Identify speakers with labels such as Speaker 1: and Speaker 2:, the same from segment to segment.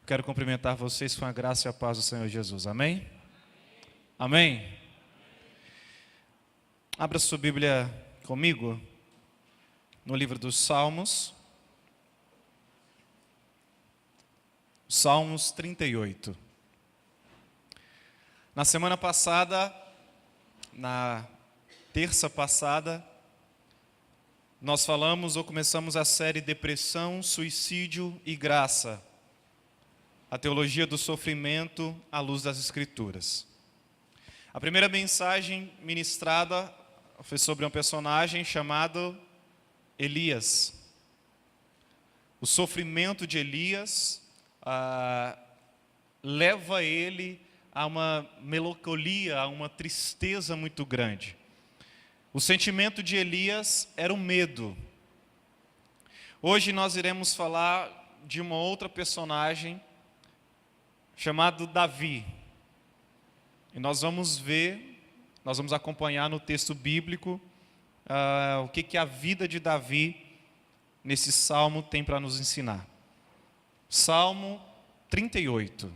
Speaker 1: Quero cumprimentar vocês com a graça e a paz do Senhor Jesus. Amém? Amém? Abra sua Bíblia comigo no livro dos Salmos. Salmos 38. Na semana passada, na terça passada, nós falamos ou começamos a série Depressão, Suicídio e Graça. A teologia do sofrimento à luz das Escrituras. A primeira mensagem ministrada foi sobre um personagem chamado Elias. O sofrimento de Elias leva ele a uma melancolia, a uma tristeza muito grande. O sentimento de Elias era o medo. Hoje nós iremos falar de uma outra personagem chamado Davi. E nós vamos acompanhar no texto bíblico o que a vida de Davi nesse salmo tem para nos ensinar. Salmo 38.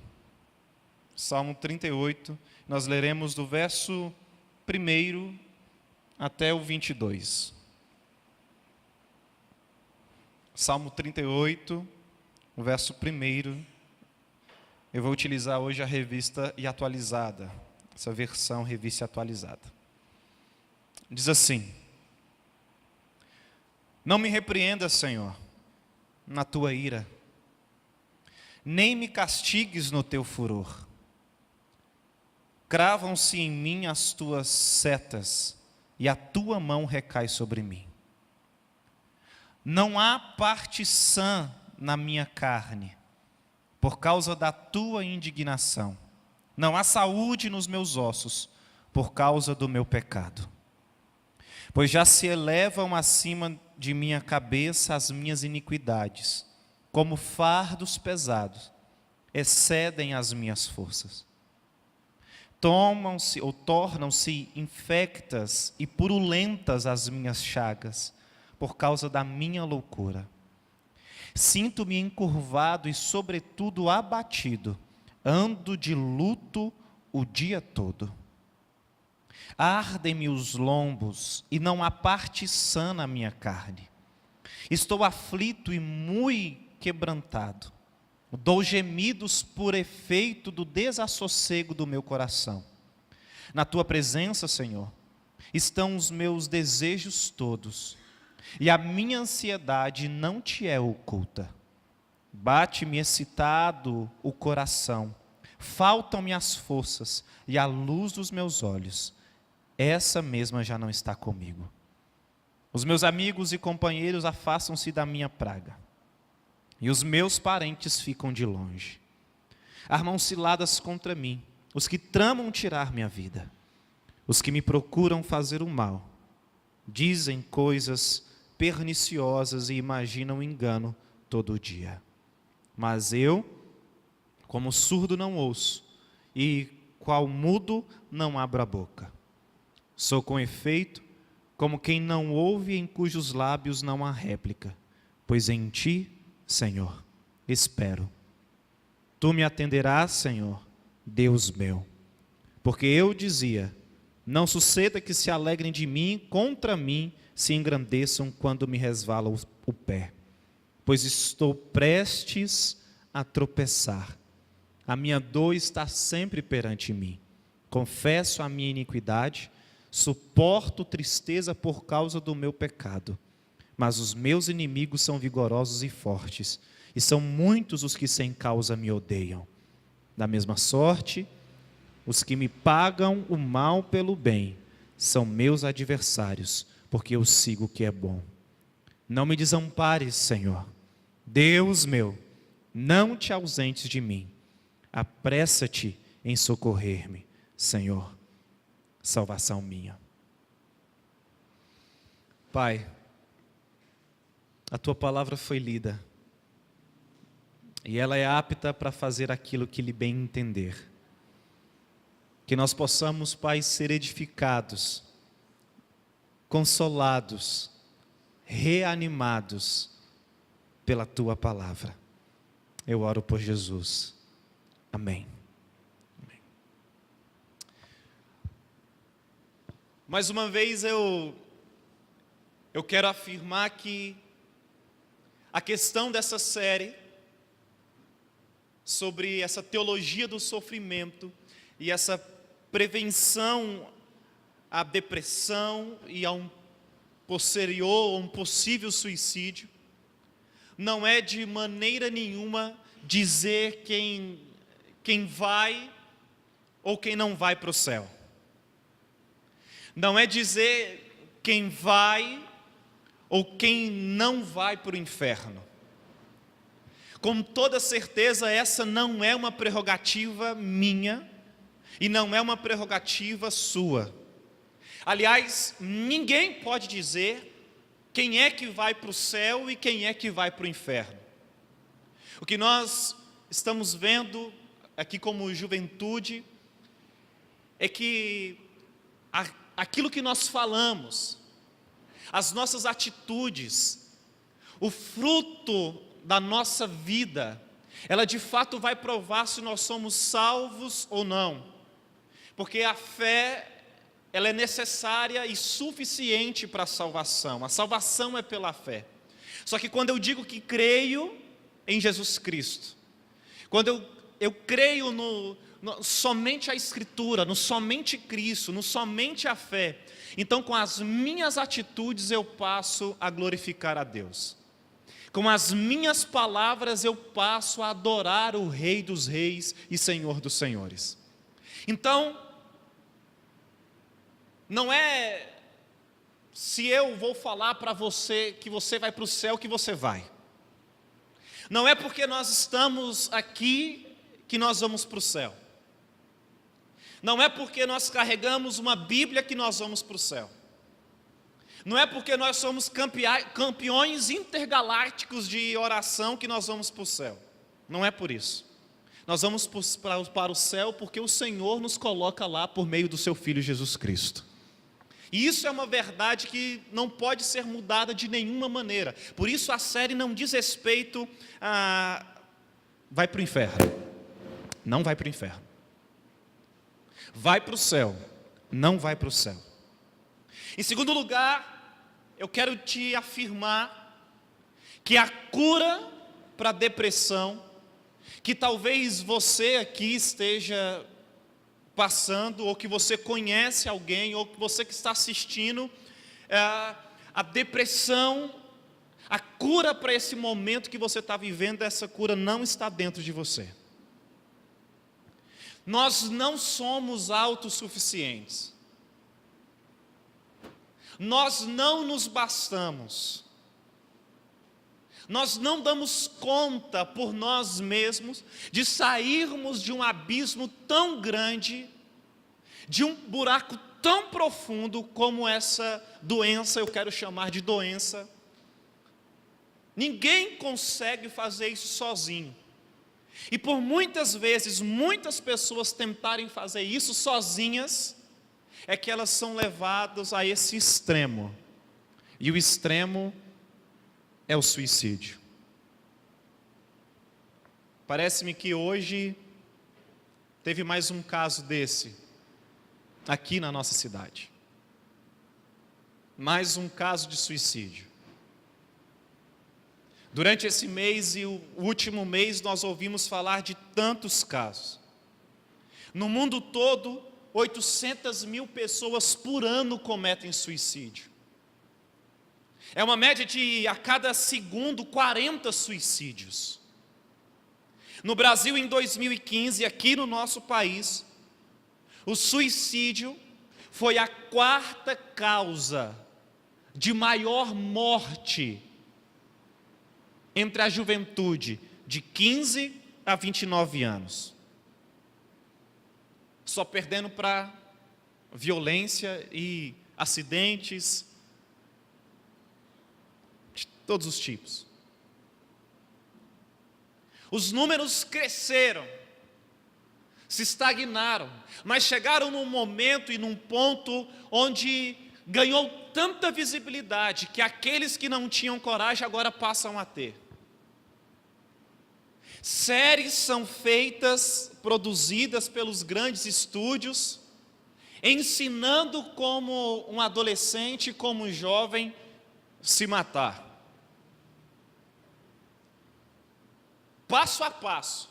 Speaker 1: Salmo 38, nós leremos do verso 1 até o 22. Salmo 38, o verso 1. Eu vou utilizar hoje a revista e atualizada, essa versão revista e atualizada. Diz assim: Não me repreenda, Senhor, na tua ira, nem me castigues no teu furor. Cravam-se em mim as tuas setas, e a tua mão recai sobre mim. Não há parte sã na minha carne, por causa da tua indignação. Não há saúde nos meus ossos, por causa do meu pecado. Pois já se elevam acima de minha cabeça as minhas iniquidades, como fardos pesados, excedem as minhas forças. Tornam-se infectas e purulentas as minhas chagas, por causa da minha loucura. Sinto-me encurvado e, sobretudo, abatido. Ando de luto o dia todo. Ardem-me os lombos e não há parte sã na minha carne. Estou aflito e muito quebrantado. Dou gemidos por efeito do desassossego do meu coração. Na tua presença, Senhor, estão os meus desejos todos. E a minha ansiedade não te é oculta. Bate-me excitado o coração, faltam-me as forças e a luz dos meus olhos. Essa mesma já não está comigo. Os meus amigos e companheiros afastam-se da minha praga, e os meus parentes ficam de longe. Armam ciladas contra mim, os que tramam tirar minha vida, os que me procuram fazer o mal, dizem coisas perniciosas e imaginam engano todo dia. Mas eu, como surdo, não ouço, e qual mudo não abro a boca. Sou com efeito como quem não ouve, em cujos lábios não há réplica, pois em ti, Senhor, espero. Tu me atenderás, Senhor, Deus meu. Porque eu dizia: não suceda que se alegrem de mim, contra mim se engrandeçam quando me resvala o pé. Pois estou prestes a tropeçar. A minha dor está sempre perante mim. Confesso a minha iniquidade, suporto tristeza por causa do meu pecado. Mas os meus inimigos são vigorosos e fortes, e são muitos os que sem causa me odeiam. Da mesma sorte, os que me pagam o mal pelo bem são meus adversários, porque eu sigo o que é bom. Não me desampares, Senhor. Deus meu, não te ausentes de mim. Apressa-te em socorrer-me, Senhor, salvação minha. Pai, a tua palavra foi lida, e ela é apta para fazer aquilo que lhe bem entender. Que nós possamos, Pai, ser edificados, consolados, reanimados pela tua palavra. Eu oro por Jesus. Amém. Amém. Mais uma vez eu quero afirmar que a questão dessa série sobre essa teologia do sofrimento e essa prevenção à depressão e a um posterior, um possível suicídio, não é de maneira nenhuma dizer quem vai ou quem não vai para o céu. Não é dizer quem vai ou quem não vai para o inferno. Com toda certeza, essa não é uma prerrogativa minha e não é uma prerrogativa sua. Aliás, ninguém pode dizer quem é que vai para o céu e quem é que vai para o inferno. O que nós estamos vendo aqui como juventude é que aquilo que nós falamos, as nossas atitudes, o fruto da nossa vida, ela de fato vai provar se nós somos salvos ou não. Porque a fé, ela é necessária e suficiente para a salvação. A salvação é pela fé. Só que quando eu digo que creio em Jesus Cristo, quando eu creio somente a Escritura, no somente Cristo, no somente a fé, então com as minhas atitudes eu passo a glorificar a Deus. Com as minhas palavras eu passo a adorar o Rei dos Reis e Senhor dos Senhores. Então, não é se eu vou falar para você que você vai para o céu que você vai. Não é porque nós estamos aqui que nós vamos para o céu. Não é porque nós carregamos uma Bíblia que nós vamos para o céu. Não é porque nós somos campeões intergalácticos de oração que nós vamos para o céu. Não é por isso. Nós vamos para o céu porque o Senhor nos coloca lá por meio do seu Filho Jesus Cristo. E isso é uma verdade que não pode ser mudada de nenhuma maneira. Por isso a série não diz respeito a vai para o inferno. Não vai para o inferno. Vai para o céu. Não vai para o céu. Em segundo lugar, eu quero te afirmar que a cura para a depressão, que talvez você aqui esteja passando, ou que você conhece alguém, ou que você que está assistindo, a depressão, a cura para esse momento que você está vivendo, essa cura não está dentro de você. Nós não somos autossuficientes. Nós não nos bastamos. Nós não damos conta por nós mesmos de sairmos de um abismo tão grande, de um buraco tão profundo como essa doença, eu quero chamar de doença. Ninguém consegue fazer isso sozinho. E por muitas vezes, muitas pessoas tentarem fazer isso sozinhas, é que elas são levadas a esse extremo. E o extremo é o suicídio. Parece-me que hoje teve mais um caso desse aqui na nossa cidade. Mais um caso de suicídio. Durante esse mês e o último mês nós ouvimos falar de tantos casos. No mundo todo, 800 mil pessoas por ano cometem suicídio. É uma média de, a cada segundo, 40 suicídios. No Brasil, em 2015, aqui no nosso país, o suicídio foi a quarta causa de maior morte entre a juventude de 15 a 29 anos. Só perdendo para violência e acidentes de todos os tipos. Os números cresceram, se estagnaram, mas chegaram num momento e num ponto onde ganhou tanta visibilidade que aqueles que não tinham coragem agora passam a ter. Séries são feitas, produzidas pelos grandes estúdios, ensinando como um adolescente, como um jovem, se matar. Passo a passo.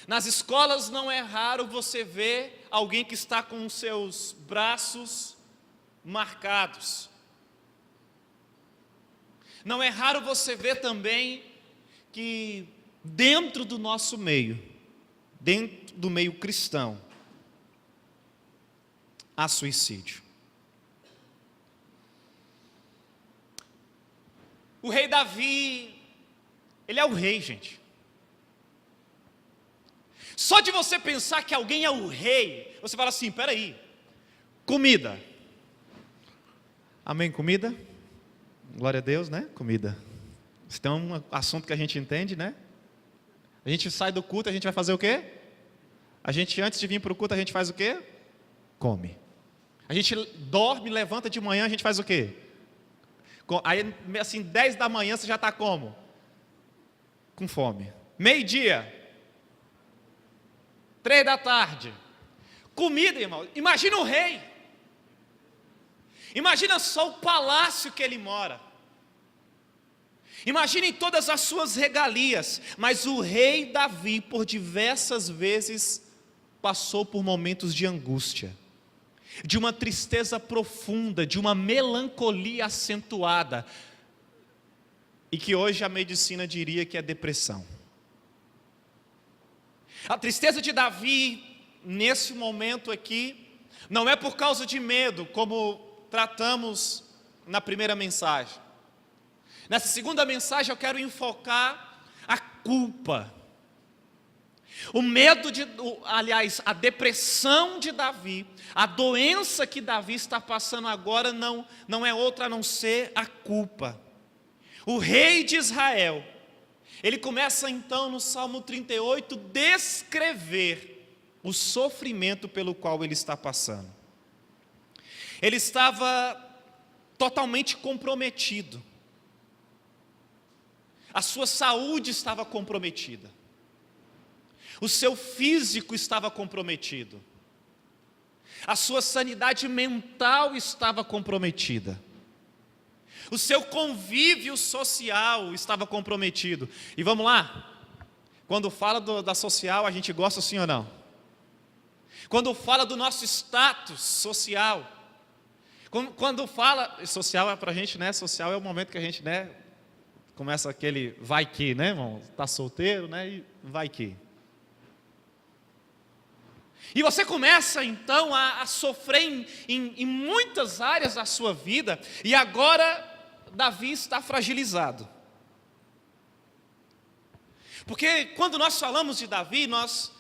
Speaker 1: Nas escolas não é raro você ver alguém que está com os seus braços marcados. Não é raro você ver também que dentro do nosso meio, dentro do meio cristão, há suicídio. O rei Davi, ele é o rei, gente. Só de você pensar que alguém é o rei, você fala assim, peraí, comida. Amém, comida? Glória a Deus, né? Comida. Isso é um assunto que a gente entende, né? A gente sai do culto, a gente vai fazer o quê? A gente, antes de vir para o culto, a gente faz o quê? Come. A gente dorme, levanta de manhã, a gente faz o quê? Aí, assim, 10 da manhã, você já está como? Com fome. Meio-dia. 3 da tarde. Comida, irmão. Imagina o rei. Imagina só o palácio que ele mora. Imaginem todas as suas regalias. Mas o rei Davi, por diversas vezes, passou por momentos de angústia, de uma tristeza profunda, de uma melancolia acentuada, e que hoje a medicina diria que é depressão. A tristeza de Davi, nesse momento aqui, não é por causa de medo, como tratamos na primeira mensagem. Nessa segunda mensagem eu quero enfocar a culpa. O medo aliás, a depressão de Davi, a doença que Davi está passando agora não é outra a não ser a culpa. O rei de Israel, ele começa então no Salmo 38, descrever o sofrimento pelo qual ele está passando. Ele estava totalmente comprometido. A sua saúde estava comprometida. O seu físico estava comprometido. A sua sanidade mental estava comprometida. O seu convívio social estava comprometido. E vamos lá? Quando fala da social, a gente gosta sim ou não? Quando fala do nosso status social, quando fala, social é pra gente, né? Social é o momento que a gente, né? Começa aquele vai que, né, irmão? Tá solteiro, né? E vai que. E você começa então a sofrer em muitas áreas da sua vida, e agora Davi está fragilizado. Porque quando nós falamos de Davi, nós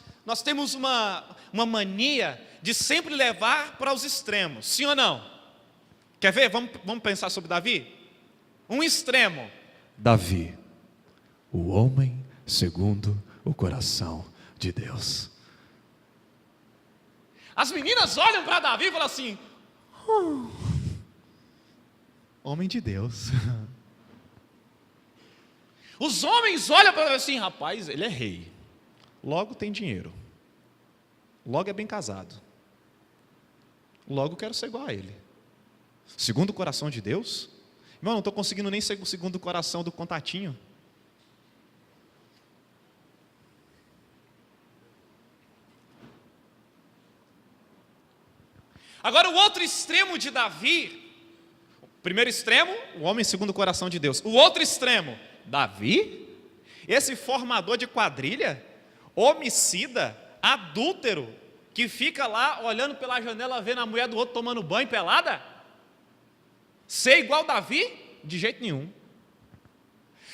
Speaker 1: temos uma mania de sempre levar para os extremos, sim ou não? Quer ver? Vamos pensar sobre Davi? Um extremo. Davi, o homem segundo o coração de Deus. As meninas olham para Davi e falam assim, homem de Deus. Os homens olham para ele assim, rapaz, ele é rei, logo tem dinheiro, logo é bem casado, logo quero ser igual a ele. Segundo o coração de Deus? Irmão, não estou conseguindo nem ser o segundo coração do contatinho. Agora o outro extremo de Davi, o primeiro extremo, o homem segundo o coração de Deus. O outro extremo, Davi, esse formador de quadrilha, homicida, adúltero, que fica lá olhando pela janela, vendo a mulher do outro tomando banho pelada? Ser igual Davi? De jeito nenhum.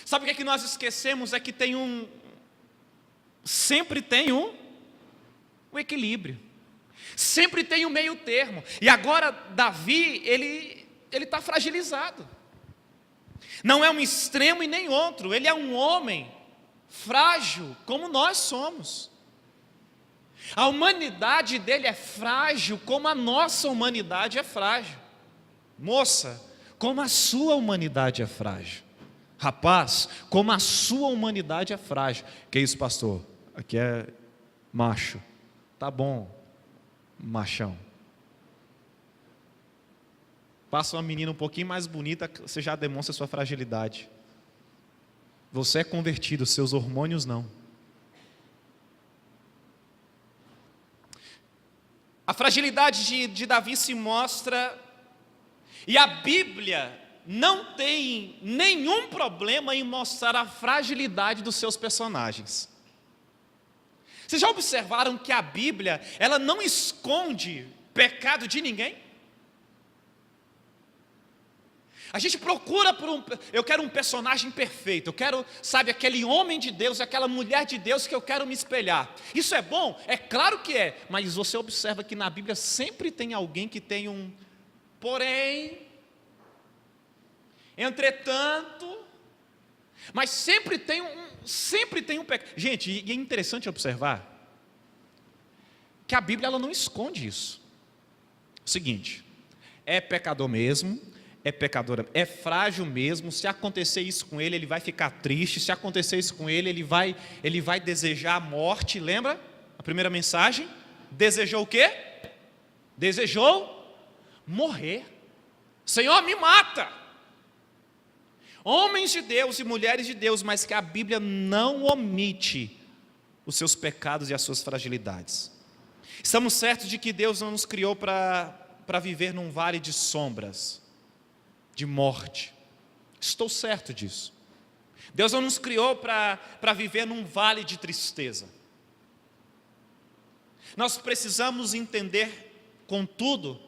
Speaker 1: Sabe o que nós esquecemos? É que sempre tem um equilíbrio. Sempre tem um meio termo. E agora Davi, ele está fragilizado. Não é um extremo e nem outro. Ele é um homem frágil, como nós somos. A humanidade dele é frágil, como a nossa humanidade é frágil. Moça, como a sua humanidade é frágil. Rapaz, como a sua humanidade é frágil. Que isso, pastor? Aqui é macho. Tá bom, machão. Passa uma menina um pouquinho mais bonita, você já demonstra sua fragilidade. Você é convertido, seus hormônios não. A fragilidade de Davi se mostra, e a Bíblia não tem nenhum problema em mostrar a fragilidade dos seus personagens. Vocês já observaram que a Bíblia, ela não esconde pecado de ninguém? A gente procura eu quero um personagem perfeito, eu quero, sabe, aquele homem de Deus, aquela mulher de Deus que eu quero me espelhar. Isso é bom? É claro que é, mas você observa que na Bíblia sempre tem alguém que tem um porém, entretanto, mas sempre tem um pecado. Gente, e é interessante observar que a Bíblia ela não esconde isso. O seguinte, é pecador mesmo, é pecadora, é frágil mesmo. Se acontecer isso com ele, ele vai ficar triste. Se acontecer isso com ele, ele vai desejar a morte. Lembra a primeira mensagem? Desejou o quê? Desejou morrer. Senhor, me mata. Homens de Deus e mulheres de Deus, mas que a Bíblia não omite os seus pecados e as suas fragilidades. Estamos certos de que Deus não nos criou para viver num vale de sombras, de morte. Estou certo disso. Deus não nos criou para viver num vale de tristeza. Nós precisamos entender, contudo,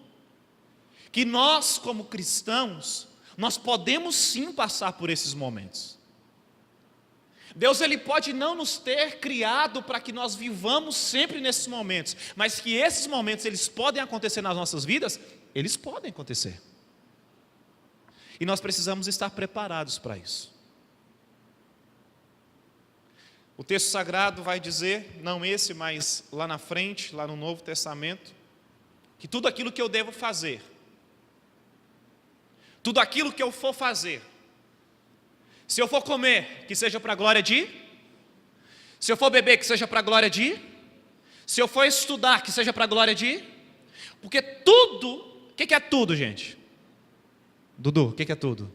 Speaker 1: que nós como cristãos, nós podemos sim passar por esses momentos. Deus ele pode não nos ter criado para que nós vivamos sempre nesses momentos, mas que esses momentos eles podem acontecer nas nossas vidas, eles podem acontecer. E nós precisamos estar preparados para isso. O texto sagrado vai dizer, não esse, mas lá na frente, lá no Novo Testamento, que tudo aquilo que eu devo fazer, tudo aquilo que eu for fazer, se eu for comer, que seja para a glória de, se eu for beber, que seja para a glória de, se eu for estudar, que seja para a glória de, porque tudo, o que é tudo, gente? Dudu, o que é tudo?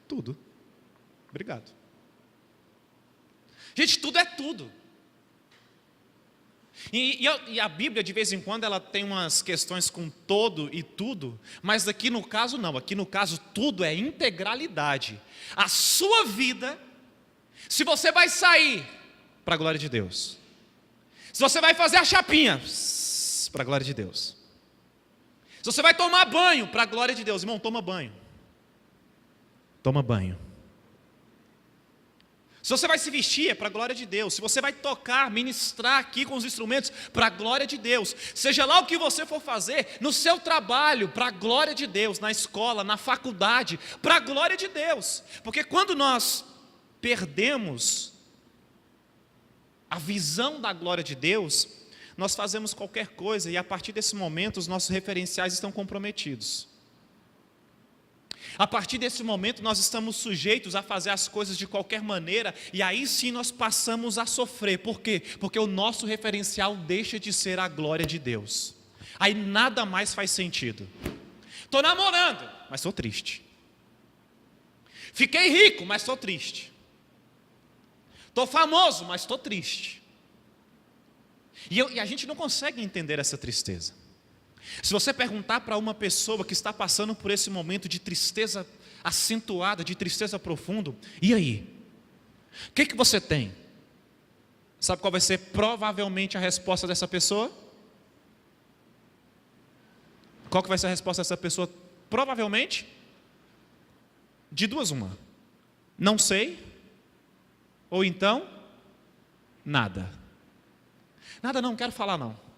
Speaker 1: Tudo. Obrigado. Gente, tudo é tudo. E a Bíblia, de vez em quando, ela tem umas questões com todo e tudo, mas aqui no caso não, aqui no caso tudo é integralidade. A sua vida, se você vai sair, para a glória de Deus. Se você vai fazer a chapinha, para a glória de Deus. Se você vai tomar banho, para a glória de Deus, irmão, toma banho. Toma banho. Se você vai se vestir, é para a glória de Deus. Se você vai tocar, ministrar aqui com os instrumentos, para a glória de Deus. Seja lá o que você for fazer, no seu trabalho, para a glória de Deus. Na escola, na faculdade, para a glória de Deus. Porque quando nós perdemos a visão da glória de Deus, nós fazemos qualquer coisa e a partir desse momento os nossos referenciais estão comprometidos. A partir desse momento nós estamos sujeitos a fazer as coisas de qualquer maneira e aí sim nós passamos a sofrer. Por quê? Porque o nosso referencial deixa de ser a glória de Deus. Aí nada mais faz sentido. Estou namorando, mas estou triste. Fiquei rico, mas estou triste. Estou famoso, mas estou triste. E a gente não consegue entender essa tristeza. Se você perguntar para uma pessoa que está passando por esse momento de tristeza acentuada, de tristeza profunda, e aí? O que você tem? Sabe qual vai ser provavelmente a resposta dessa pessoa? Qual que vai ser a resposta dessa pessoa? Provavelmente, de duas uma. Não sei, ou então, nada. Nada não, quero falar não.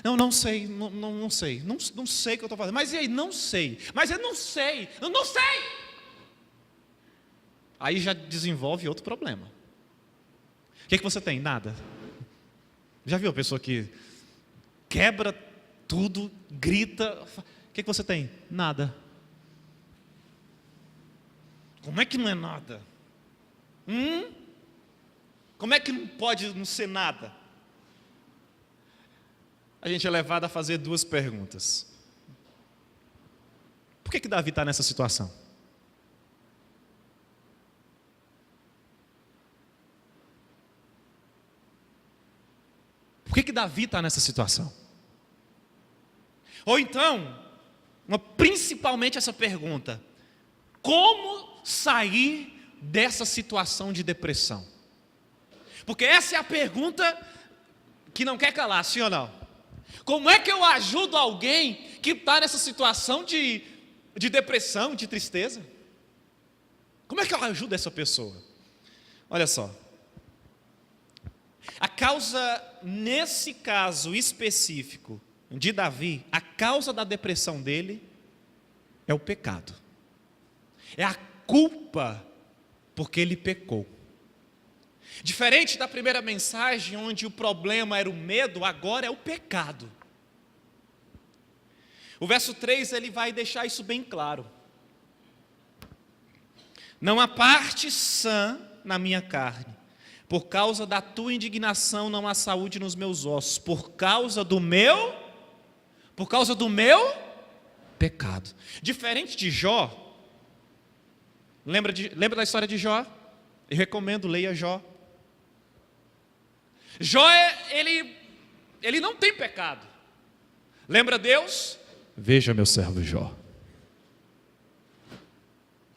Speaker 1: Não sei, não sei, não sei o que eu estou fazendo. Mas e aí, não sei, mas eu não sei. Aí já desenvolve outro problema. O que você tem? Nada. Já viu a pessoa que quebra tudo, grita? O que você tem? Nada. Como é que não é nada? Como é que não pode não ser nada? A gente é levado a fazer duas perguntas. Por que Davi está nessa situação? Por que Davi está nessa situação? Ou então, principalmente essa pergunta: como sair dessa situação de depressão? Porque essa é a pergunta que não quer calar, sim ou não? Como é que eu ajudo alguém que está nessa situação de depressão, de tristeza? Como é que eu ajudo essa pessoa? Olha só. A causa, nesse caso específico de Davi, a causa da depressão dele é o pecado. É a culpa porque ele pecou. Diferente da primeira mensagem, onde o problema era o medo, agora é o pecado. O verso 3, ele vai deixar isso bem claro. Não há parte sã na minha carne. Por causa da tua indignação não há saúde nos meus ossos. Por causa do meu pecado. Diferente de Jó. Lembra da história de Jó? Eu recomendo, leia Jó. Jó, ele não tem pecado. Lembra Deus? Veja meu servo Jó.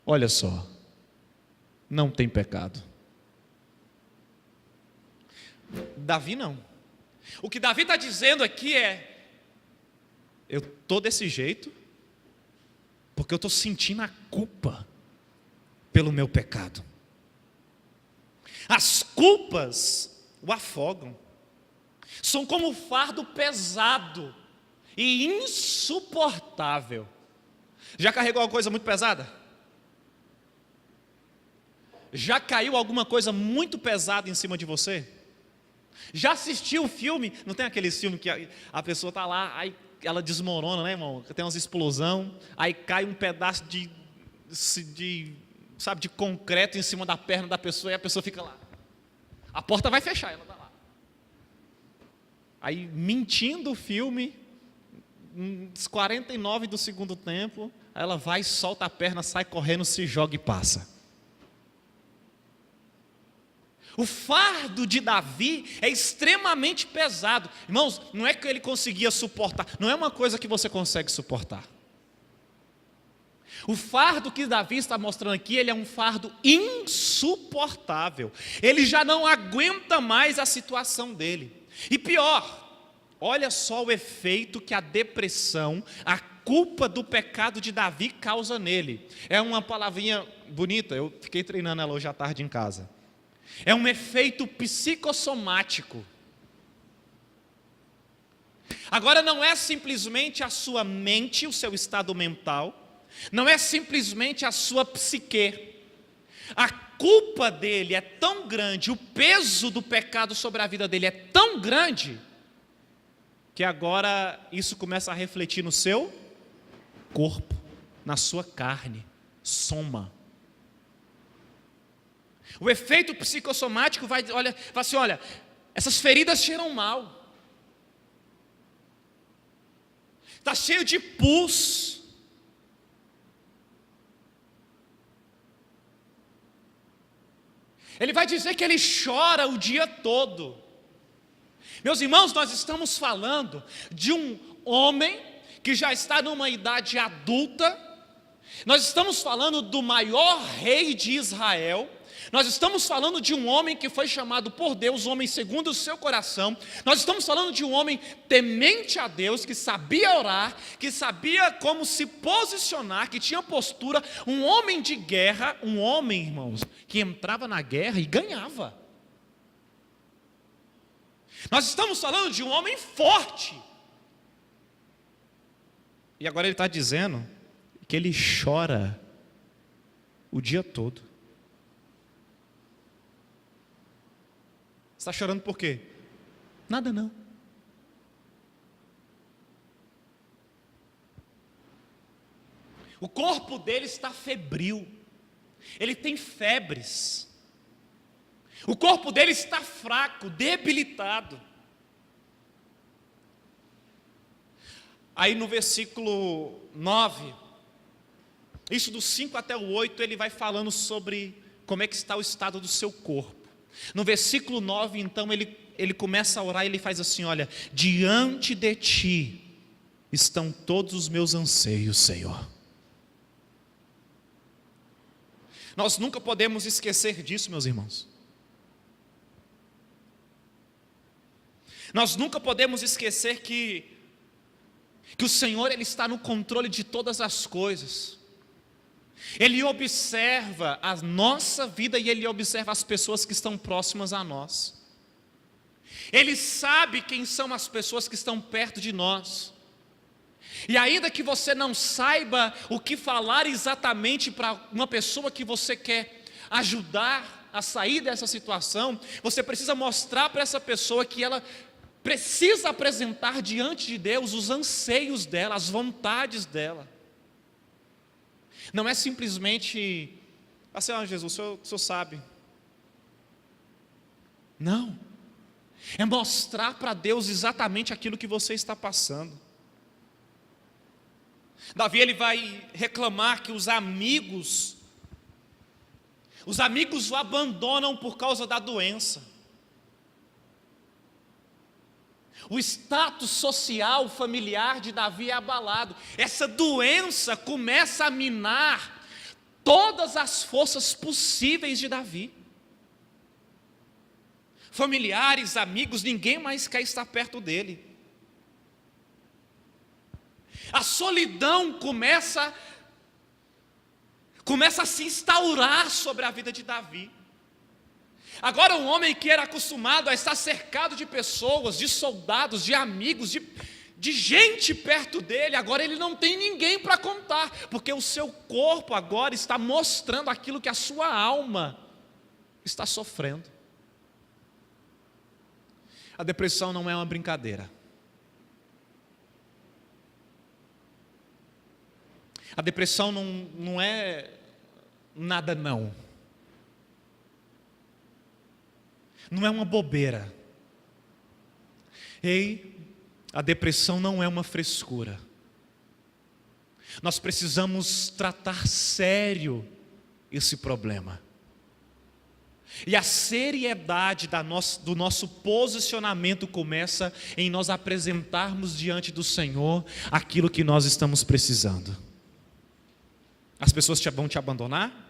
Speaker 1: Olha só. Não tem pecado. Davi não. O que Davi está dizendo aqui é: eu estou desse jeito porque eu estou sentindo a culpa pelo meu pecado. As culpas o afogam. São como um fardo pesado e insuportável. Já carregou alguma coisa muito pesada? Já caiu alguma coisa muito pesada em cima de você? Já assistiu o filme? Não tem aquele filme que a pessoa está lá, aí ela desmorona, né, irmão? Tem umas explosão, aí cai um pedaço de concreto em cima da perna da pessoa e a pessoa fica lá. A porta vai fechar, ela está lá. Aí, mentindo o filme, uns 49 do segundo tempo, aí ela vai, solta a perna, sai correndo, se joga e passa. O fardo de Davi é extremamente pesado. Irmãos, não é que ele conseguia suportar, não é uma coisa que você consegue suportar. O fardo que Davi está mostrando aqui, ele é um fardo insuportável. Ele já não aguenta mais a situação dele. E pior, olha só o efeito que a depressão, a culpa do pecado de Davi causa nele. É uma palavrinha bonita, eu fiquei treinando ela hoje à tarde em casa. É um efeito psicossomático. Agora não é simplesmente a sua mente, o seu estado mental, não é simplesmente a sua psique. A culpa dele é tão grande, o peso do pecado sobre a vida dele é tão grande, que agora isso começa a refletir no seu corpo, na sua carne, soma. O efeito psicossomático vai assim, olha, essas feridas cheiram mal. Está cheio de pus. Ele vai dizer que ele chora o dia todo. Meus irmãos, nós estamos falando de um homem que já está numa idade adulta. Nós estamos falando do maior rei de Israel. Nós estamos falando de um homem que foi chamado por Deus, homem segundo o seu coração. Nós estamos falando de um homem temente a Deus, que sabia orar, que sabia como se posicionar, que tinha postura, um homem de guerra, um homem, irmãos, que entrava na guerra e ganhava. Nós estamos falando de um homem forte. E agora ele está dizendo que ele chora o dia todo. Está chorando por quê? Nada não. O corpo dele está febril. ele tem febres, o corpo dele está fraco, debilitado. Aí no versículo 9, isso do 5 até o 8, ele vai falando sobre como é que está o estado do seu corpo. No versículo 9, então, ele começa a orar e ele faz assim: olha, diante de ti estão todos os meus anseios, Senhor. Nós nunca podemos esquecer disso, meus irmãos. Nós nunca podemos esquecer que o Senhor, Ele está no controle de todas as coisas. Ele observa a nossa vida e Ele observa as pessoas que estão próximas a nós. Ele sabe quem são as pessoas que estão perto de nós. E ainda que você não saiba o que falar exatamente para uma pessoa que você quer ajudar a sair dessa situação, você precisa mostrar para essa pessoa que ela precisa apresentar diante de Deus os anseios dela, as vontades dela. Não é simplesmente assim: Jesus, o senhor sabe. Não. É mostrar para Deus exatamente aquilo que você está passando. Davi, ele vai reclamar que os amigos o abandonam por causa da doença. O status social, familiar de Davi é abalado. Essa doença começa a minar todas as forças possíveis de Davi. Familiares, amigos, ninguém mais quer estar perto dele. A solidão começa a se instaurar sobre a vida de Davi. Agora um homem que era acostumado a estar cercado de pessoas, de soldados, de amigos, de gente perto dele, agora ele não tem ninguém para contar, porque o seu corpo agora está mostrando aquilo que a sua alma está sofrendo. A depressão não é uma brincadeira. A depressão não é nada não. Não é uma bobeira. Ei, a depressão não é uma frescura. Nós precisamos tratar sério esse problema. E a seriedade do nosso posicionamento começa em nós apresentarmos diante do Senhor aquilo que nós estamos precisando. As pessoas vão te abandonar?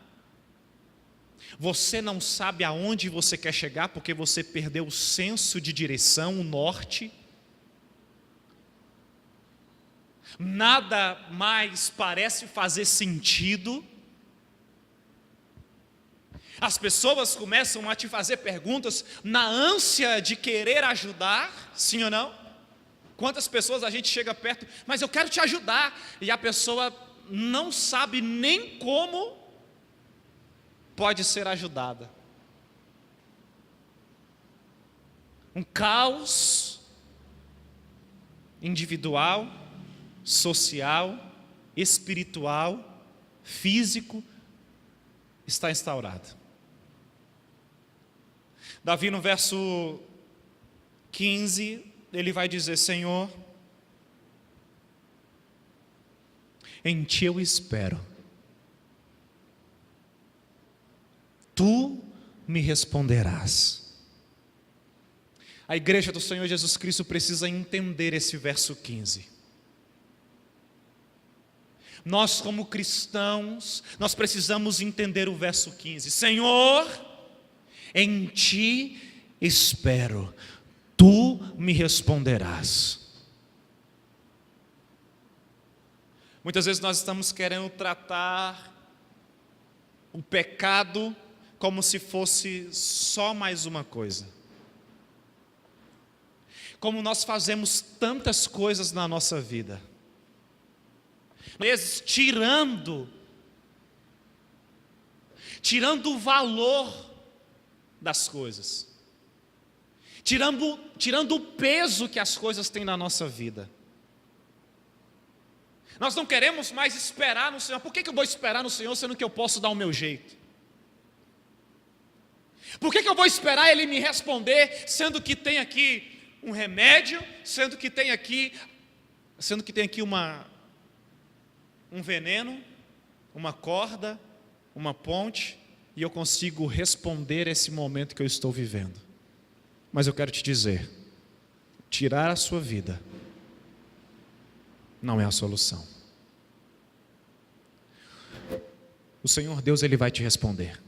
Speaker 1: Você não sabe aonde você quer chegar porque você perdeu o senso de direção, o norte. Nada mais parece fazer sentido. As pessoas começam a te fazer perguntas na ânsia de querer ajudar, sim ou não? Quantas pessoas a gente chega perto, mas eu quero te ajudar, e a pessoa não sabe nem como pode ser ajudada. Um caos individual, social, espiritual, físico está instaurado. Davi, no verso 15, ele vai dizer: Senhor, em ti eu espero. Tu me responderás. A igreja do Senhor Jesus Cristo precisa entender esse verso 15. Nós, como cristãos, nós precisamos entender o verso 15. Senhor, em ti espero, tu me responderás. Muitas vezes nós estamos querendo tratar o pecado como se fosse só mais uma coisa. Como nós fazemos tantas coisas na nossa vida, às vezes tirando o valor das coisas, tirando o peso que as coisas têm na nossa vida. Nós não queremos mais esperar no Senhor. Por que eu vou esperar no Senhor, sendo que eu posso dar o meu jeito?
Speaker 2: Por que eu vou esperar Ele me responder, sendo que tem aqui um remédio, sendo que tem aqui um veneno, uma corda, uma ponte, e eu consigo responder esse momento que eu estou vivendo? Mas eu quero te dizer, tirar a sua vida não é a solução. O Senhor Deus, Ele vai te responder.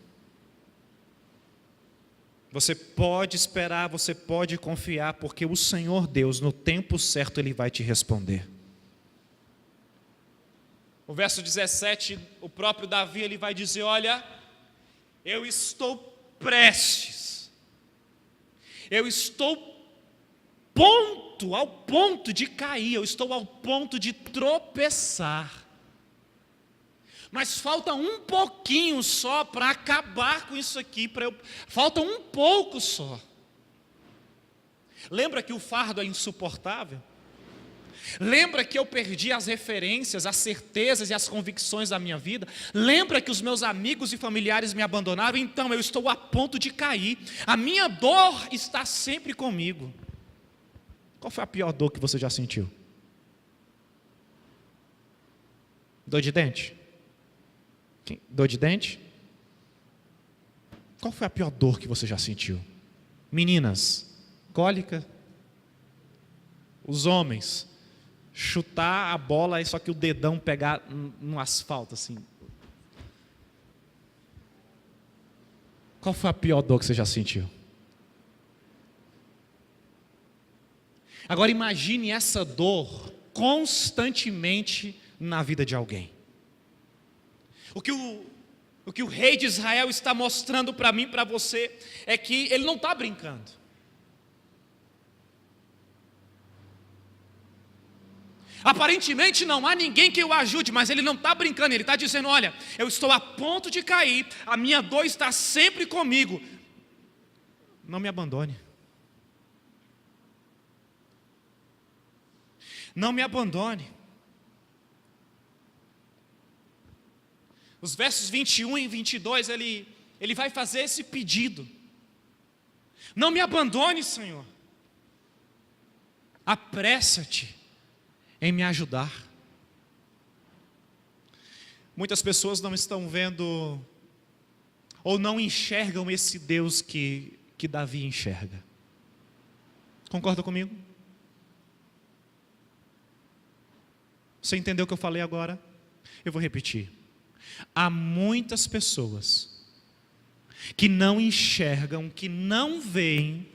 Speaker 2: Você pode esperar, você pode confiar, porque o Senhor Deus, no tempo certo, Ele vai te responder. O verso 17, o próprio Davi, ele vai dizer: olha, eu estou prestes, eu estou ao ponto de cair, eu estou ao ponto de tropeçar, mas falta um pouquinho só para acabar com isso aqui, falta um pouco só. Lembra que o fardo é insuportável? Lembra que eu perdi as referências, as certezas e as convicções da minha vida? Lembra que os meus amigos e familiares me abandonaram? Então eu estou a ponto de cair, a minha dor está sempre comigo. Qual foi a pior dor que você já sentiu? Dor de dente? Dor de dente? Qual foi a pior dor que você já sentiu? Meninas, cólica. Os homens, chutar a bola, só que o dedão pegar no asfalto assim. Qual foi a pior dor que você já sentiu? Agora imagine essa dor constantemente na vida de alguém. O que o rei de Israel está mostrando para mim e para você é que ele não está brincando. Aparentemente não há ninguém que o ajude, mas ele não está brincando, ele está dizendo: olha, eu estou a ponto de cair, a minha dor está sempre comigo, não me abandone. Não me abandone. Os versos 21 e 22, ele vai fazer esse pedido: não me abandone, Senhor, apressa-te em me ajudar. Muitas pessoas não estão vendo, ou não enxergam esse Deus que Davi enxerga. Concorda comigo? Você entendeu o que eu falei agora? Eu vou repetir. Há muitas pessoas que não enxergam, que não veem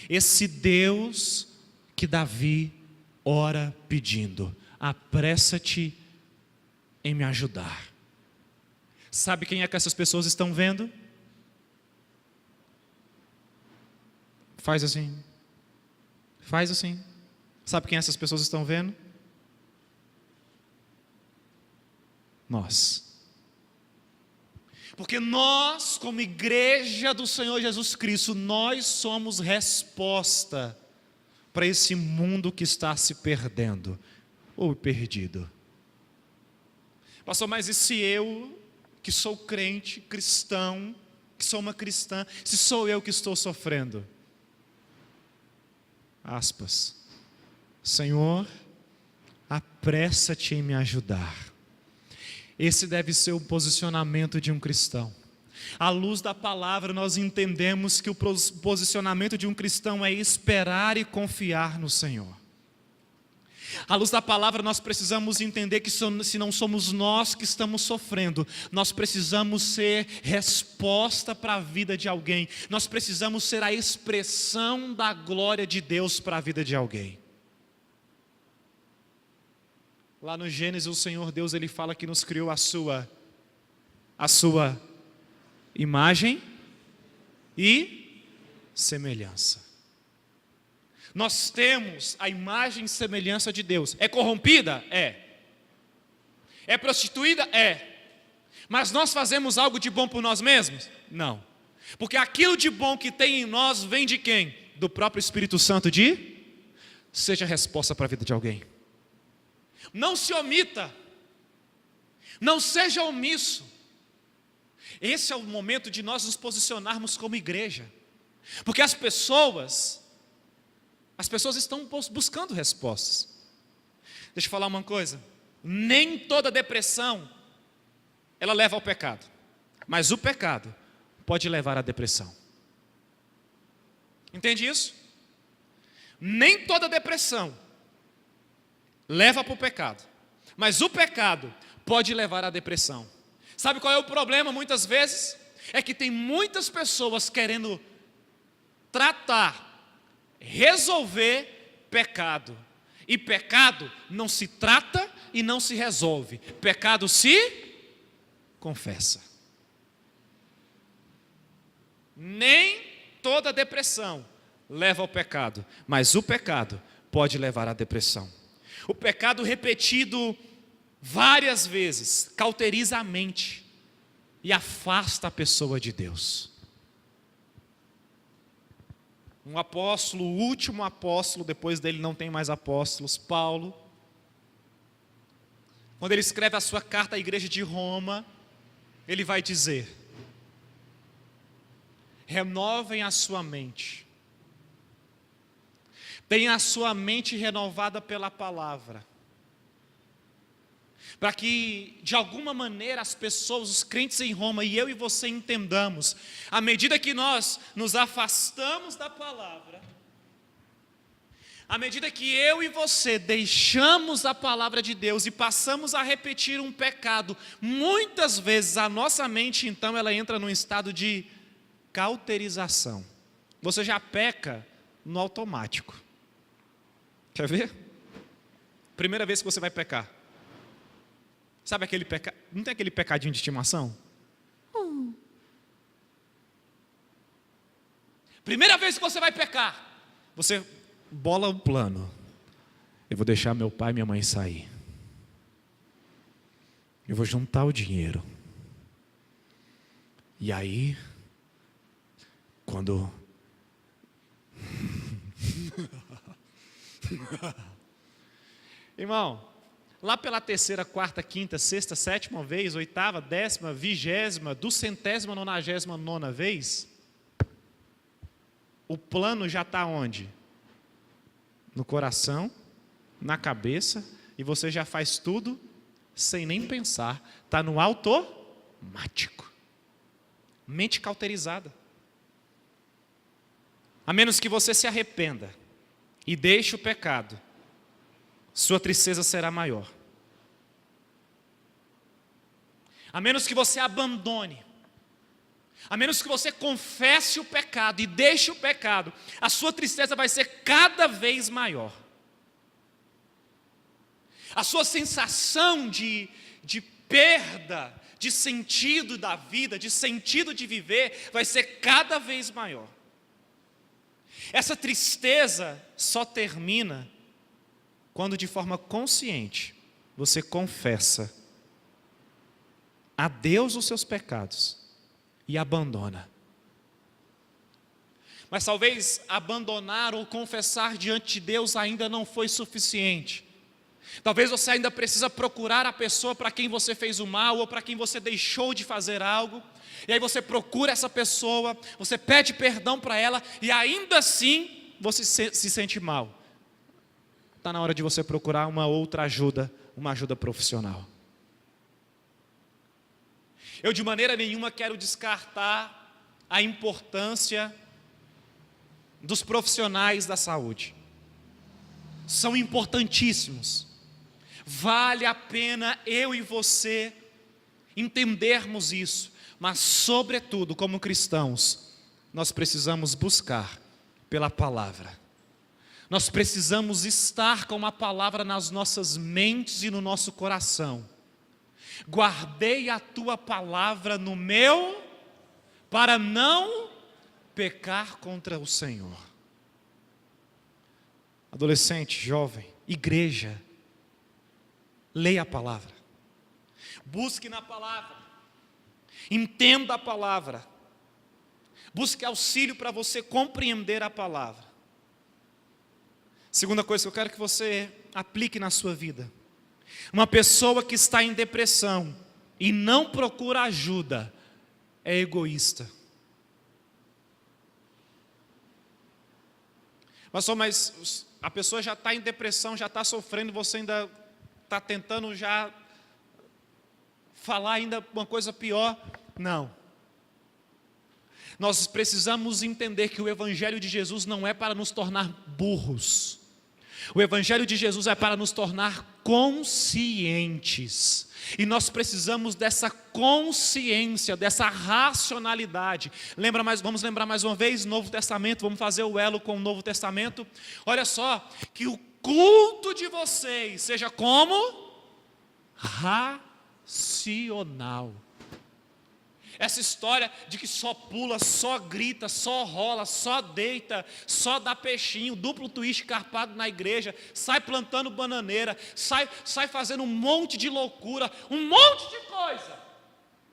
Speaker 2: esse Deus que Davi ora pedindo: apressa-te em me ajudar. Sabe quem é que essas pessoas estão vendo? Faz assim. Faz assim. Sabe quem essas pessoas estão vendo? Nós. Porque nós, como igreja do Senhor Jesus Cristo, nós somos resposta para esse mundo que está se perdendo ou perdido. Pastor, mas e se eu, que sou crente, cristão, que sou uma cristã, se sou eu que estou sofrendo? Aspas. Senhor, apressa-te em me ajudar. Esse deve ser o posicionamento de um cristão. À luz da palavra, nós entendemos que o posicionamento de um cristão é esperar e confiar no Senhor. À luz da palavra, nós precisamos entender que se não somos nós que estamos sofrendo, nós precisamos ser resposta para a vida de alguém. Nós precisamos ser a expressão da glória de Deus para a vida de alguém. Lá no Gênesis, o Senhor Deus, Ele fala que nos criou a sua imagem e semelhança. Nós temos a imagem e semelhança de Deus. É corrompida? É. É prostituída? É. Mas nós fazemos algo de bom por nós mesmos? Não. Porque aquilo de bom que tem em nós vem de quem? Do próprio Espírito Santo seja a resposta para a vida de alguém. Não se omita, não seja omisso. Esse é o momento de nós nos posicionarmos como igreja, porque as pessoas estão buscando respostas. Deixa eu falar uma coisa, nem toda depressão, ela leva ao pecado, mas o pecado pode levar à depressão. Entende isso? Nem toda depressão leva para o pecado, mas o pecado pode levar à depressão. Sabe qual é o problema muitas vezes? É que tem muitas pessoas querendo tratar, resolver pecado. E pecado não se trata e não se resolve. Pecado se confessa. Nem toda depressão leva ao pecado, mas o pecado pode levar à depressão. O pecado repetido várias vezes cauteriza a mente e afasta a pessoa de Deus. Um apóstolo, o último apóstolo, depois dele não tem mais apóstolos, Paulo, quando ele escreve a sua carta à igreja de Roma, ele vai dizer: renovem a sua mente, tenha a sua mente renovada pela palavra, para que de alguma maneira as pessoas, os crentes em Roma e eu e você entendamos, à medida que nós nos afastamos da palavra, à medida que eu e você deixamos a palavra de Deus e passamos a repetir um pecado, muitas vezes a nossa mente então ela entra num estado de cauterização. Você já peca no automático. Quer ver? Primeira vez que você vai pecar. Sabe aquele pecado? Não tem aquele pecadinho de estimação? Primeira vez que você vai pecar, você bola um plano. Eu vou deixar meu pai e minha mãe sair. Eu vou juntar o dinheiro. E aí, quando irmão, lá pela 3ª, 4ª, 5ª, 6ª, 7ª vez, 8ª, 10ª, 20ª, do 100ª, 99ª vez, o plano já está onde? No coração, na cabeça, e você já faz tudo sem nem pensar, está no automático, mente cauterizada. A menos que você se arrependa e deixe o pecado, sua tristeza será maior. A menos que você abandone, a menos que você confesse o pecado e deixe o pecado, a sua tristeza vai ser cada vez maior. A sua sensação de perda, de sentido da vida, de sentido de viver, vai ser cada vez maior. Essa tristeza só termina quando de forma consciente você confessa a Deus os seus pecados e abandona. Mas talvez abandonar ou confessar diante de Deus ainda não foi suficiente. Talvez você ainda precisa procurar a pessoa para quem você fez o mal ou para quem você deixou de fazer algo. E aí você procura essa pessoa, você pede perdão para ela e ainda assim você se sente mal. Está na hora de você procurar uma outra ajuda, uma ajuda profissional. Eu de maneira nenhuma quero descartar a importância dos profissionais da saúde. São importantíssimos. Vale a pena eu e você entendermos isso, mas sobretudo como cristãos, nós precisamos buscar pela palavra. Nós precisamos estar com a palavra nas nossas mentes e no nosso coração. Guardei a tua palavra no meu, para não pecar contra o Senhor. Adolescente, jovem, igreja, leia a palavra, busque na palavra, entenda a palavra, busque auxílio para você compreender a palavra. Segunda coisa que eu quero que você aplique na sua vida: uma pessoa que está em depressão e não procura ajuda, é egoísta. Pastor, mas a pessoa já está em depressão, já está sofrendo, você ainda está tentando já falar ainda uma coisa pior? Não. Nós precisamos entender que o Evangelho de Jesus não é para nos tornar burros. O Evangelho de Jesus é para nos tornar conscientes. E nós precisamos dessa consciência, dessa racionalidade. Vamos lembrar mais uma vez, Novo Testamento, vamos fazer o elo com o Novo Testamento. Olha só, que o culto de vocês seja como? Racional. Essa história de que só pula, só grita, só rola, só deita, só dá peixinho, duplo twist carpado na igreja, sai plantando bananeira, sai fazendo um monte de loucura, um monte de coisa.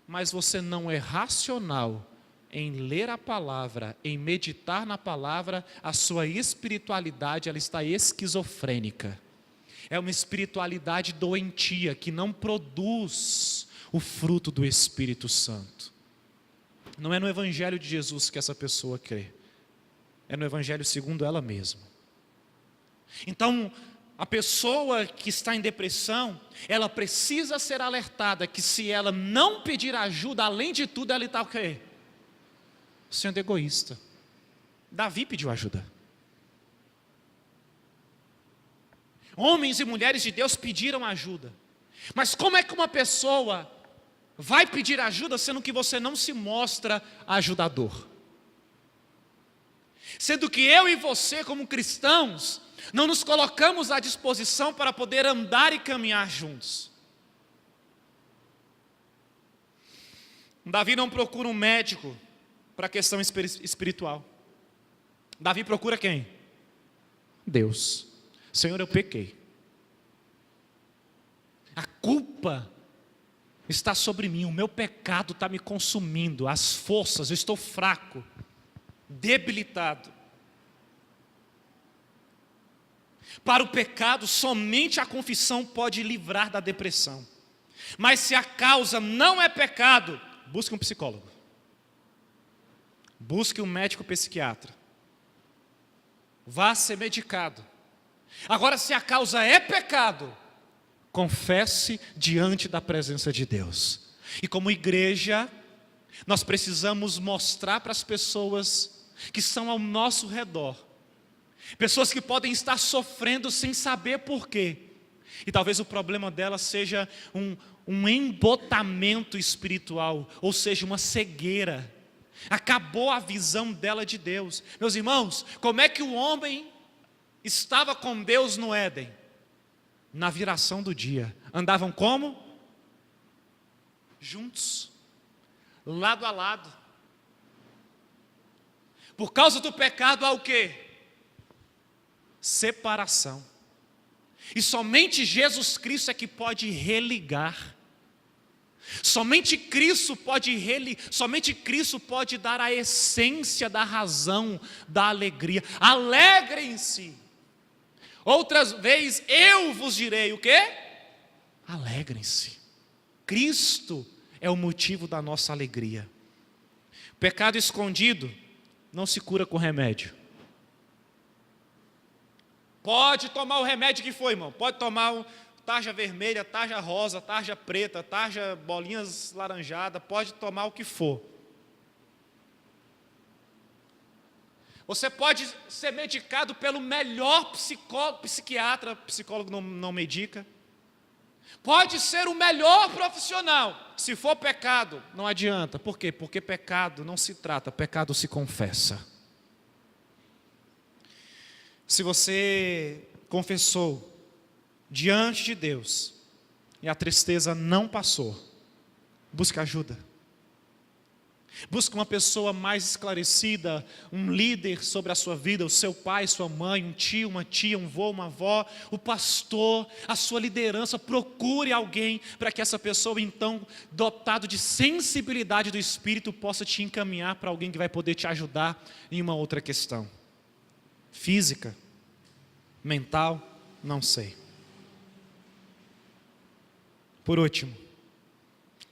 Speaker 2: Mas você não é racional em ler a palavra, em meditar na palavra, a sua espiritualidade ela está esquizofrênica. É uma espiritualidade doentia que não produz o fruto do Espírito Santo. Não é no Evangelho de Jesus que essa pessoa crê. É no Evangelho segundo ela mesma. Então, a pessoa que está em depressão, ela precisa ser alertada que se ela não pedir ajuda, além de tudo, ela está o quê? Sendo egoísta. Davi pediu ajuda. Homens e mulheres de Deus pediram ajuda. Mas como é que uma pessoa vai pedir ajuda sendo que você não se mostra ajudador? Sendo que eu e você, como cristãos, não nos colocamos à disposição para poder andar e caminhar juntos. Davi não procura um médico para a questão espiritual. Davi procura quem? Deus. Senhor, eu pequei. A culpa está sobre mim, o meu pecado está me consumindo, as forças, eu estou fraco, debilitado. Para o pecado, somente a confissão pode livrar da depressão. Mas se a causa não é pecado, busque um psicólogo. Busque um médico psiquiatra. Vá ser medicado. Agora, se a causa é pecado, confesse diante da presença de Deus. E como igreja, nós precisamos mostrar para as pessoas que estão ao nosso redor, pessoas que podem estar sofrendo sem saber porquê, e talvez o problema delas seja um embotamento espiritual, ou seja, uma cegueira. Acabou a visão dela de Deus. Meus irmãos, como é que o homem estava com Deus no Éden? Na viração do dia. Andavam como? Juntos. Lado a lado. Por causa do pecado há o quê? Separação. E somente Jesus Cristo é que pode religar. Somente Cristo pode dar a essência da razão, da alegria. Alegrem-se. Outras vezes eu vos direi o quê? Alegrem-se. Cristo é o motivo da nossa alegria. Pecado escondido não se cura com remédio. Pode tomar o remédio que for, irmão. Pode tomar tarja vermelha, tarja rosa, tarja preta, tarja bolinhas laranjadas. Pode tomar o que for. Você pode ser medicado pelo melhor psiquiatra, psicólogo não medica. Pode ser o melhor profissional. Se for pecado, não adianta. Por quê? Porque pecado não se trata, pecado se confessa. Se você confessou diante de Deus e a tristeza não passou, busque ajuda. Busque uma pessoa mais esclarecida, um líder sobre a sua vida, o seu pai, sua mãe, um tio, uma tia, um vô, uma avó, o pastor, a sua liderança. Procure alguém para que essa pessoa, então, dotado de sensibilidade do Espírito, possa te encaminhar para alguém que vai poder te ajudar em uma outra questão. Física, mental, não sei. Por último,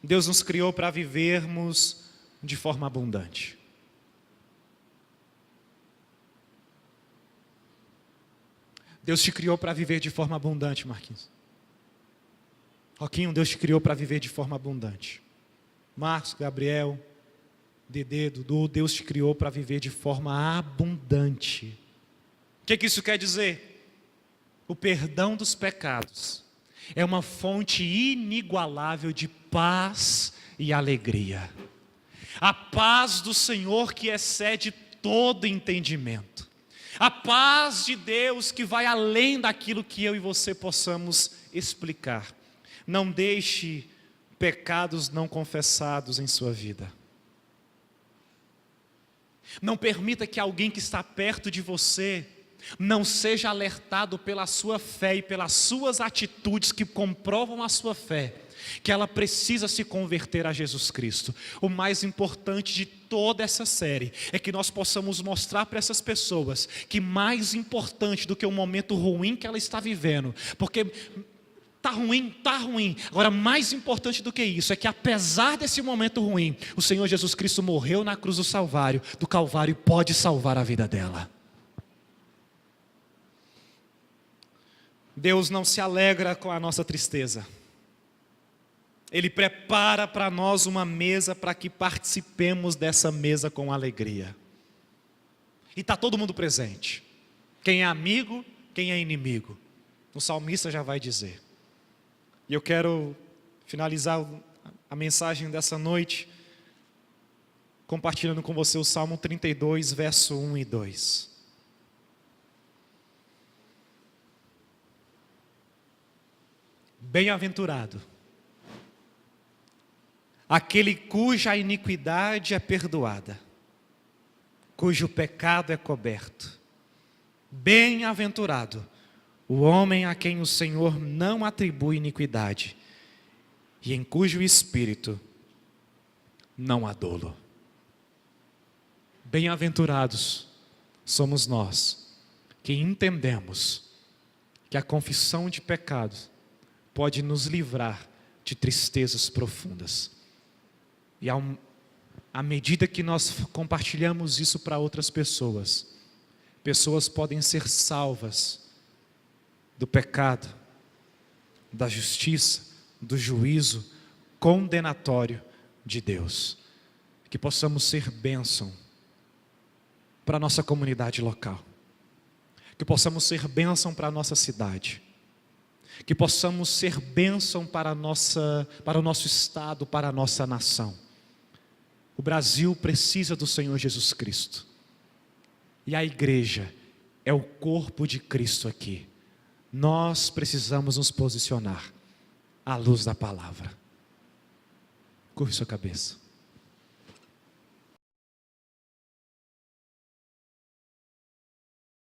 Speaker 2: Deus nos criou para vivermos de forma abundante. Deus te criou para viver de forma abundante, Marquinhos. Roquinho, Deus te criou para viver de forma abundante. Marcos, Gabriel, Dedê, Dudu, Deus te criou para viver de forma abundante. O que isso quer dizer? O perdão dos pecados é uma fonte inigualável de paz e alegria. A paz do Senhor que excede todo entendimento. A paz de Deus que vai além daquilo que eu e você possamos explicar. Não deixe pecados não confessados em sua vida. Não permita que alguém que está perto de você não seja alertado pela sua fé e pelas suas atitudes que comprovam a sua fé, que ela precisa se converter a Jesus Cristo. O mais importante de toda essa série é que nós possamos mostrar para essas pessoas que mais importante do que o momento ruim que ela está vivendo, porque tá ruim. Agora, mais importante do que isso é que apesar desse momento ruim, o Senhor Jesus Cristo morreu na cruz do Calvário e pode salvar a vida dela. Deus não se alegra com a nossa tristeza. Ele prepara para nós uma mesa para que participemos dessa mesa com alegria. E está todo mundo presente. Quem é amigo, quem é inimigo. O salmista já vai dizer. E eu quero finalizar a mensagem dessa noite compartilhando com você o Salmo 32, verso 1 e 2. Bem-aventurado aquele cuja iniquidade é perdoada, cujo pecado é coberto. Bem-aventurado o homem a quem o Senhor não atribui iniquidade e em cujo espírito não há dolo. Bem-aventurados somos nós que entendemos que a confissão de pecados pode nos livrar de tristezas profundas. E à medida que nós compartilhamos isso para outras pessoas, pessoas podem ser salvas do pecado, da justiça, do juízo condenatório de Deus. Que possamos ser bênção para a nossa comunidade local. Que possamos ser bênção para a nossa cidade. Que possamos ser bênção para o nosso estado, para a nossa nação. O Brasil precisa do Senhor Jesus Cristo. E a igreja é o corpo de Cristo aqui. Nós precisamos nos posicionar à luz da palavra. Curve sua cabeça.